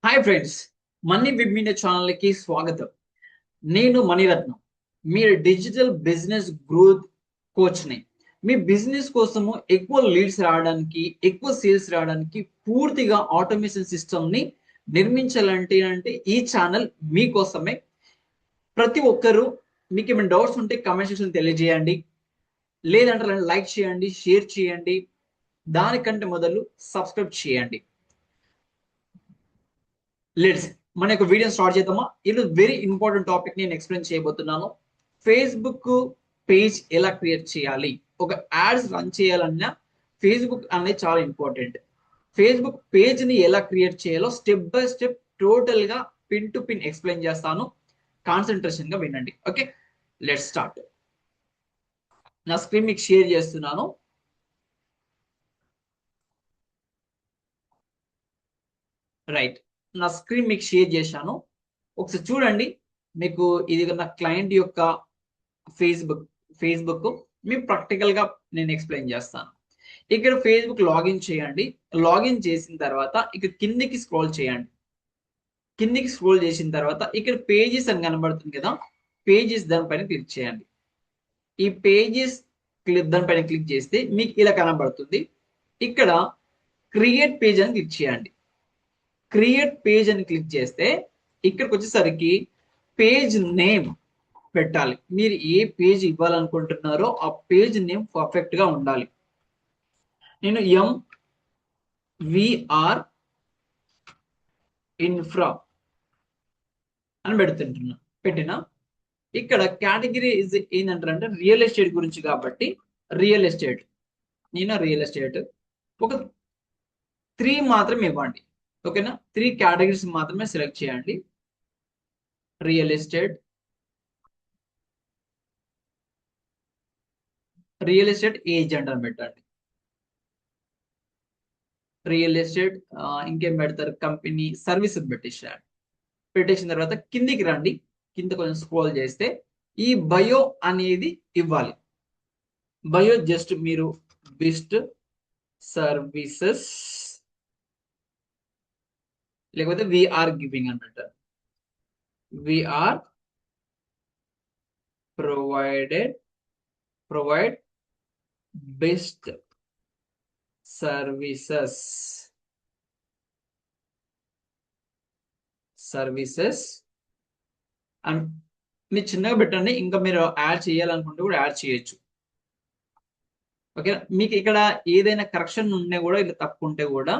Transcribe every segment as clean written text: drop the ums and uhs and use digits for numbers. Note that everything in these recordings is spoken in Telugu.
Hi friends, money web media ఛానల్కి స్వాగతం. నేను మణిరత్నం, మీ డిజిటల్ బిజినెస్ గ్రోత్ కోచ్ని. మీ బిజినెస్ కోసము ఎక్కువ లీడ్స్ రావడానికి, ఎక్కువ సేల్స్ రావడానికి పూర్తిగా ఆటోమేషన్ సిస్టమ్ని నిర్మించాలంటే ఈ ఛానల్ మీకోసమే. ప్రతి ఒక్కరూ మీకు ఏమైనా డౌట్స్ ఉంటే కామెంట్ సెక్షన్ తెలియజేయండి, లేదంటే లైక్ చేయండి, షేర్ చేయండి. దానికంటే మొదలు సబ్స్క్రైబ్ చేయండి. లెట్స్ మన యొక్క వీడియో స్టార్ట్ చేద్దామా. ఇది వెరీ ఇంపార్టెంట్ టాపిక్ నేను ఎక్స్ప్లెయిన్ చేయబోతున్నాను. ఫేస్బుక్ పేజ్ ఎలా క్రియేట్ చేయాలి, ఒక యాడ్స్ రన్ చేయాలన్నా ఫేస్బుక్ అనేది చాలా ఇంపార్టెంట్. ఫేస్బుక్ పేజ్ ని ఎలా క్రియేట్ చేయాలో స్టెప్ బై స్టెప్ టోటల్ గా పిన్ టు పిన్ ఎక్స్ప్లెయిన్ చేస్తాను. కాన్సన్ట్రేషన్ గా వినండి. Okay, let's start. నా స్క్రీన్ మీకు షేర్ చేస్తున్నాను. రైట్, నా స్క్రీన్ మీకు షేర్ చేశాను. ఒకసారి చూడండి. మీకు ఇది నా క్లయింట్ యొక్క ఫేస్బుక్ ఫేస్బుక్ మీకు ప్రాక్టికల్ గా నేను ఎక్స్ప్లెయిన్ చేస్తాను. ఇక్కడ ఫేస్బుక్ లాగిన్ చేయండి. లాగిన్ చేసిన తర్వాత ఇక్కడ కిందికి స్క్రోల్ చేయండి. కిందికి స్క్రోల్ చేసిన తర్వాత ఇక్కడ పేజెస్ అని కనబడుతుంది కదా, పేజెస్ దానిపైన క్లిక్ చేయండి. ఈ పేజెస్ దానిపైన క్లిక్ చేస్తే మీకు ఇలా కనబడుతుంది. ఇక్కడ క్రియేట్ పేజ్ అని క్లిక్ చేయండి. క్రియేట్ పేజ్ అని క్లిక్ చేస్తే ఇక్కడికి వచ్చేసరికి పేజ్ నేమ్ పెట్టాలి. మీరు ఏ పేజ్ ఇవ్వాలనుకుంటున్నారో ఆ పేజ్ నేమ్ పర్ఫెక్ట్ గా ఉండాలి. నేను MVR ఇన్ఫ్రా అని పెట్టిన ఇక్కడ కేటగిరీ ఏంటంటే రియల్ ఎస్టేట్ గురించి కాబట్టి రియల్ ఎస్టేట్, నేను రియల్ ఎస్టేట్ ఒక 3 మాత్రమే ఇవ్వండి. ఓకేనా, 3 కేటగిరీస్ మాత్రమే సెలెక్ట్ చేయండి. Real estate, real estate agent అని పెట్టండి. రియల్ ఎస్టేట్ ఇంకేం పెడతారు, కంపెనీ సర్వీస్ పెట్టేసేయండి. పెట్టేసిన తర్వాత కిందికి రండి. కింద కొంచెం స్క్రోల్ చేస్తే ఈ బయో అనేది ఇవ్వాలి. బయో జస్ట్ మీరు బెస్ట్ సర్వీసెస్ లేకపోతే విఆర్ గివింగ్ అని పెట్టారు. We are provide best services and మీరు చిన్నగా పెట్టండి. ఇంకా మీరు యాడ్ చేయాలనుకుంటే కూడా యాడ్ చేయొచ్చు. ఓకే, మీకు ఇక్కడ ఏదైనా కరెక్షన్ ఉన్నా కూడా ఇలా తప్పు ఉంటే కూడా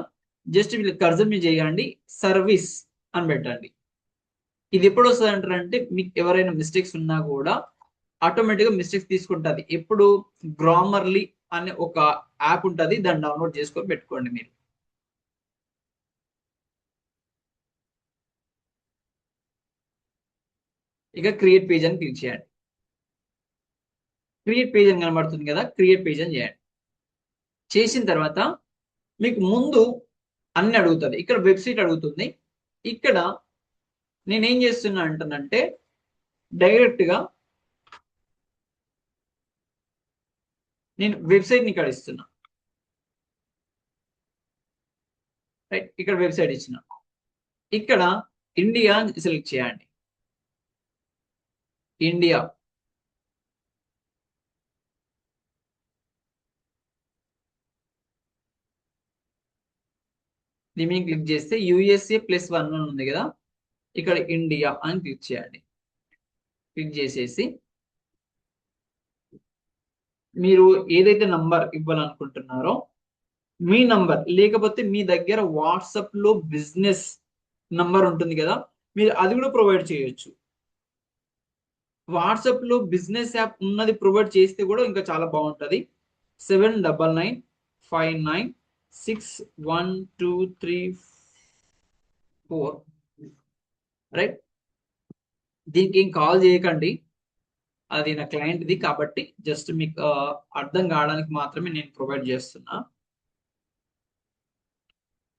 జస్ట్ వీళ్ళు కర్జర్ మీద చేయండి, సర్వీస్ అని పెట్టండి. ఇది ఎప్పుడు వస్తుంది అంటారంటే మీకు ఎవరైనా మిస్టేక్స్ ఉన్నా కూడా ఆటోమేటిక్ గా మిస్టేక్స్ తీసుకుంటుంది. ఎప్పుడు గ్రామర్లీ అనే ఒక యాప్ ఉంటుంది, దాన్ని డౌన్లోడ్ చేసుకొని పెట్టుకోండి మీరు. ఇక క్రియేట్ పేజ్ అని క్లిక్ చేయండి. క్రియేట్ పేజ్ అని కనబడుతుంది కదా, క్రియేట్ పేజ్ అని చేయండి. చేసిన తర్వాత మీకు ముందు అన్ని అడుగుతుంది. ఇక్కడ వెబ్సైట్ అడుగుతుంది. ఇక్కడ నేనేం చేస్తున్నా అంటానంటే డైరెక్ట్ గా నేను వెబ్సైట్ ని ఇక్కడ ఇస్తున్నా. రైట్, ఇక్కడ వెబ్సైట్ ఇచ్చిన. ఇక్కడ ఇండియా సెలెక్ట్ చేయండి. ఇండియా, దీని మీద క్లిక్ చేస్తే USA+1 అని ఉంది కదా, ఇక్కడ ఇండియా అని క్లిక్ చేయండి. క్లిక్ చేసేసి మీరు ఏదైతే నంబర్ ఇవ్వాలనుకుంటున్నారో మీ నంబర్, లేకపోతే మీ దగ్గర వాట్సాప్ లో బిజినెస్ నంబర్ ఉంటుంది కదా, మీరు అది కూడా ప్రొవైడ్ చేయొచ్చు. వాట్సాప్ లో బిజినెస్ యాప్ ఉన్నది ప్రొవైడ్ చేస్తే కూడా ఇంకా చాలా బాగుంటుంది. 7995961234. రైట్, దీనికి ఏం కాల్ చేయకండి, అది నా క్లయింట్ది కాబట్టి జస్ట్ మీకు అర్థం కావడానికి మాత్రమే నేను ప్రొవైడ్ చేస్తున్నా.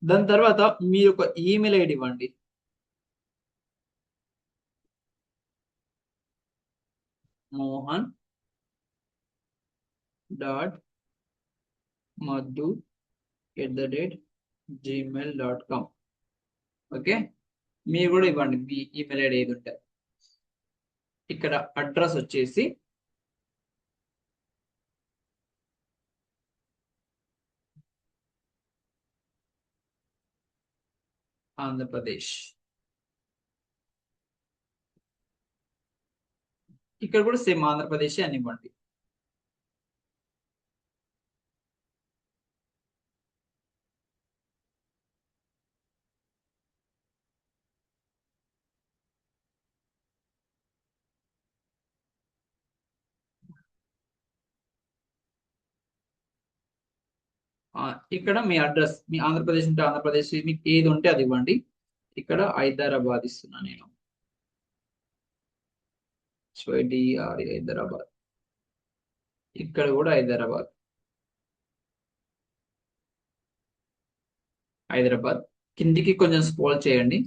దాని తర్వాత మీరు ఒక ఈమెయిల్ ఐడి ఇవ్వండి. mohan.madhu@gmail.com. ఓకే, మీరు కూడా ఇవ్వండి మీ ఈమెయిల్ ఐడి ఏది ఉంటే. ఇక్కడ అడ్రస్ వచ్చేసి ఆంధ్రప్రదేశ్. ఇక్కడ కూడా సేమ్ ఆంధ్రప్రదేశ్ అని ఇవ్వండి. ఇక్కడ మీ అడ్రస్, మీ ఆంధ్రప్రదేశ్ ఉంటే ఆంధ్రప్రదేశ్, మీకు ఏది ఉంటే అది ఇవ్వండి. ఇక్కడ హైదరాబాద్ ఇస్తున్నా నేను. హైదరాబాద్. ఇక్కడ కూడా హైదరాబాద్. హైదరాబాద్ కిందికి కొంచెం స్క్రోల్ చేయండి.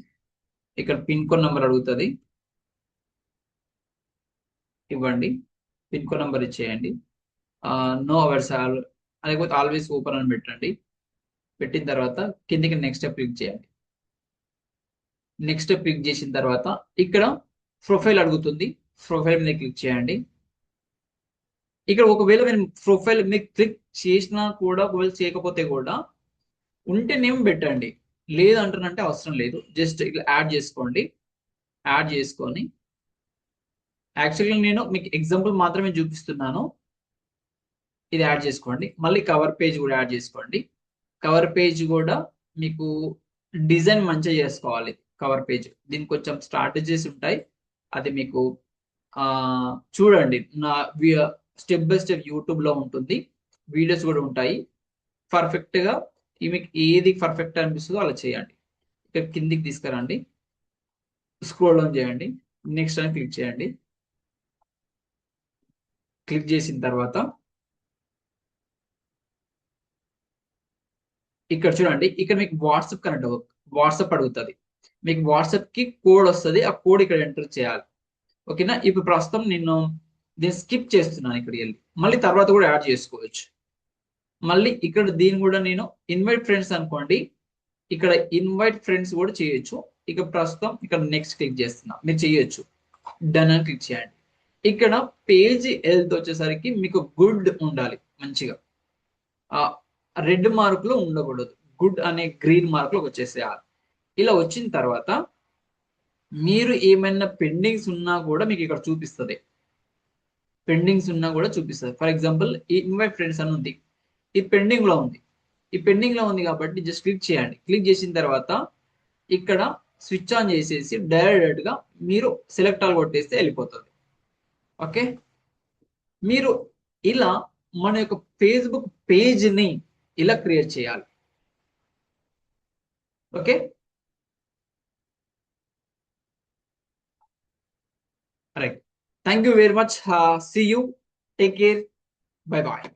ఇక్కడ పిన్ కోడ్ నెంబర్ అడుగుతుంది, ఇవ్వండి. పిన్ కోడ్ నెంబర్ ఇచ్చేయండి. నో అవర్స్ లేకపోతే ఆల్వేస్ ఓపెన్ అని పెట్టండి. పెట్టిన తర్వాత కిందికి నెక్స్ట్ స్టెప్ క్లిక్ చేయండి. నెక్స్ట్ స్టెప్ క్లిక్ చేసిన తర్వాత ఇక్కడ ప్రొఫైల్ అడుగుతుంది, ప్రొఫైల్ మీద క్లిక్ చేయండి. ఇక్కడ ఒకవేళ మీరు ప్రొఫైల్ మీద క్లిక్ చేసినా కూడా, ఒకవేళ చేయకపోతే కూడా ఉంటే నేమ్ పెట్టండి, లేదంటానంటే అవసరం లేదు. జస్ట్ ఇట్లా యాడ్ చేసుకోండి. యాడ్ చేసుకొని, యాక్చువల్గా నేను మీకు ఎగ్జాంపుల్ మాత్రమే చూపిస్తున్నాను. ఇది యాడ్ చేసుకోండి. మళ్ళీ కవర్ పేజ్ కూడా యాడ్ చేసుకోండి. కవర్ పేజ్ కూడా మీకు డిజైన్ మంచిగా చేసుకోవాలి. కవర్ పేజ్ దీనికి కొంచెం స్ట్రాటజీస్ ఉంటాయి, అది మీకు చూడండి. నా స్టెప్ బై స్టెప్ యూట్యూబ్ లో ఉంటుంది, వీడియోస్ కూడా ఉంటాయి. పర్ఫెక్ట్ గా మీకు ఏది పర్ఫెక్ట్ అనిపిస్తుందో అలా చేయండి. ఇక్కడ కిందికి తీసుకురండి, స్క్రోల్ డౌన్ చేయండి, నెక్స్ట్ అని క్లిక్ చేయండి. క్లిక్ చేసిన తర్వాత ఇక్కడ చూడండి, ఇక్కడ మీకు వాట్సాప్ కనెక్ట్ వాట్సాప్ అడుగుతుంది. మీకు వాట్సాప్ కి కోడ్ వస్తుంది, ఆ కోడ్ ఇక్కడ ఎంటర్ చేయాలి. ఓకేనా? ఇప్పుడు ప్రస్తుతం నేను దీన్ని స్కిప్ చేస్తున్నాను. ఇక్కడ వెళ్ళి మళ్ళీ తర్వాత కూడా యాడ్ చేసుకోవచ్చు. మళ్ళీ ఇక్కడ దీన్ని కూడా నేను ఇన్వైట్ ఫ్రెండ్స్ అనుకోండి, ఇక్కడ ఇన్వైట్ ఫ్రెండ్స్ కూడా చేయొచ్చు. ఇక ప్రస్తుతం ఇక్కడ నెక్స్ట్ క్లిక్ చేస్తున్నా, మీరు చేయొచ్చు. డన్ అని క్లిక్ చేయండి. ఇక్కడ పేజ్ హెల్త్ వచ్చేసరికి మీకు గుడ్ ఉండాలి, మంచిగా రెడ్ మార్కులు ఉండకూడదు, గుడ్ అనే గ్రీన్ మార్కులకు వచ్చేసేయాలి. ఇలా వచ్చిన తర్వాత మీరు ఏమైనా పెండింగ్స్ ఉన్నా కూడా మీకు ఇక్కడ చూపిస్తుంది. పెండింగ్స్ ఉన్నా కూడా చూపిస్తుంది. ఫర్ ఎగ్జాంపుల్ ఈ ఇన్వైట్ ఫ్రెండ్స్ అని ఉంది, ఇది పెండింగ్ లో ఉంది. ఈ పెండింగ్ లో ఉంది కాబట్టి జస్ట్ క్లిక్ చేయండి. క్లిక్ చేసిన తర్వాత ఇక్కడ స్విచ్ ఆన్ చేసేసి డైరెక్ట్ గా మీరు సెలెక్ట్ ఆల్ కొట్టేస్తే వెళ్ళిపోతుంది. ఓకే, మీరు ఇలా మన యొక్క ఫేస్బుక్ పేజ్ ని ఇలా క్రియేట్ చేయాలి. Okay, right. Thank you very much. See you, take care, bye bye.